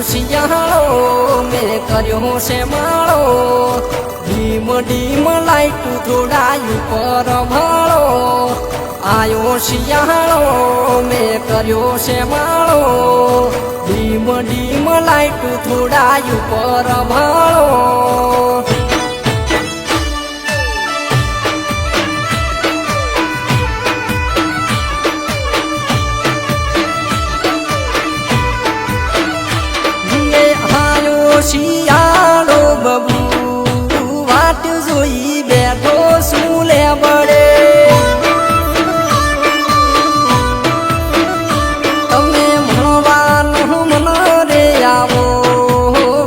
શિયાળો મેં કર્યો છે માળો ડીમ ડીમ લાઈટ થોડાયું પર ભાળો આયો શિયાળો મેં કર્યો છે માળો ડીમ ડીમ લાઈટ થોડાયું પર ભાળો શિયાળો બબુ વાટ જોઈ બેઠો શું લે બળે તમે મળવાનું મન રે આવો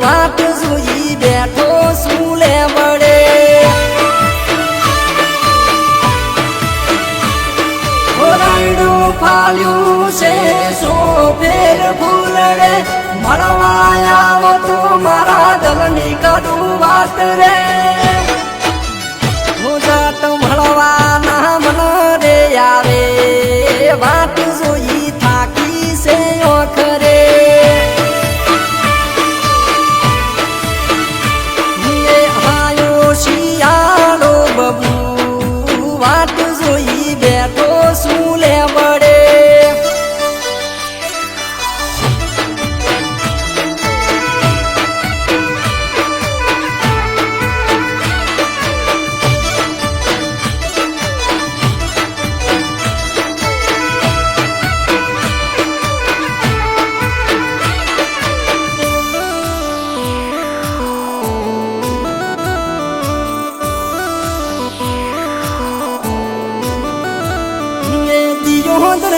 વાટ જોઈ બેઠો શું લે બળે રાયડું ફાલ્યું છે સો ફેર ફૂલ રે મળવા આવો તો મારા દલની કરું વાત રે જાત મળવાના મન રે આવે વાત જોઈ થાકી છે ઓખરે આયો શિયાળો બબુ વાત જોઈ બેઠો શું લે બળે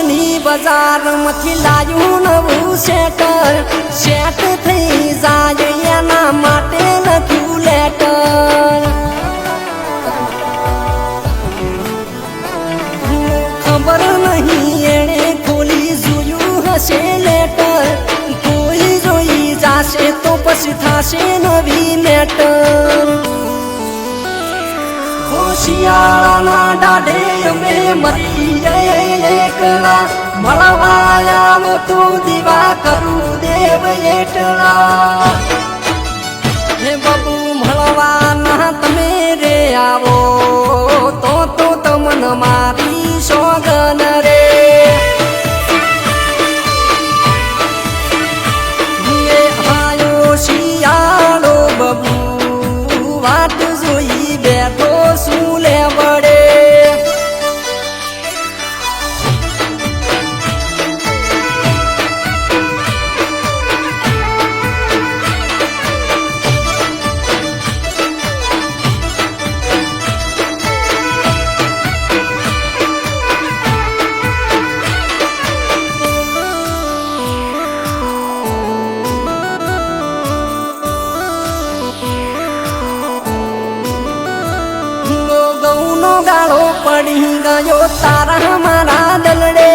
ની બજાર માંથી લાયું નવું સેટર સેટ થઈ જાય એના માટે લખ્યું લેટર ખબર નહીં એણે ખોલી જોયું હશે લેટર કોઈ જોઈ જાશે તો પછી થશે નવી મેટર શિયાળાના દાઢે અમે મરી એકલા મળવા આવો તો દીવા કરું દેવ એટલા હે બબુ મળવાના તમે રે આવો તો તમન મારી સોગન રે આયો શિયાળો બબુ વાટ જોઈ બેઠો શું લે બળે ગાળો પડી ગયો તારા મારા દલડે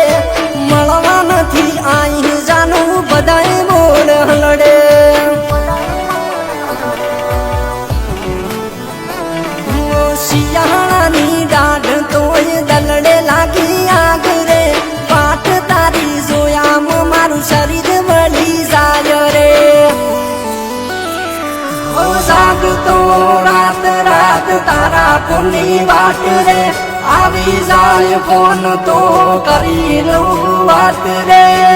મળવા નથી આઈ જાનું બધાય બોલ હલડે શિયાળાની દાઢ તોય દલડે લાગી આગ રે પાટ તારી જોયા મારું શરીર વળી જાય રે જાગતો રાત રાત તારા ફોનની વાટ રે આવી જાય ફોન તો કરી લઉં વાત રે